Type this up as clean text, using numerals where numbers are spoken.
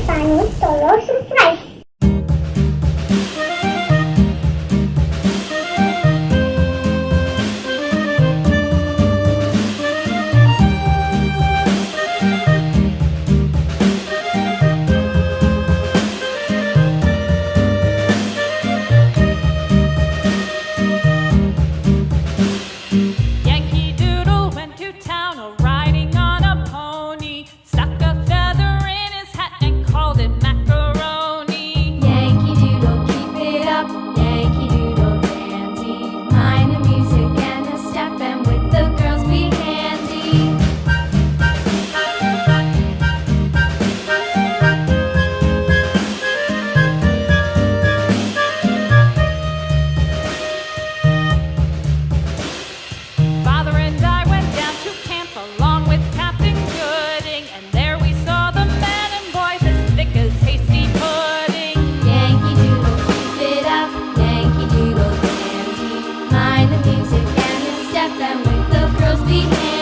funny Toyo surprise. Yankee Doodle went to town riding on a pony, stuck a feather in his hat and called it macaroni. Yankee Doodle, keep it up, Yankee Doodle dandy. Mind the music and the step, and with the girls be handy. Father and I went down to camp along with Captain Gooding, and there we saw the men and boys as thick as hasty pudding. Yankee Doodle, keep it up, Yankee Doodle dandy. Mind the music and the step, and with the girls be handy.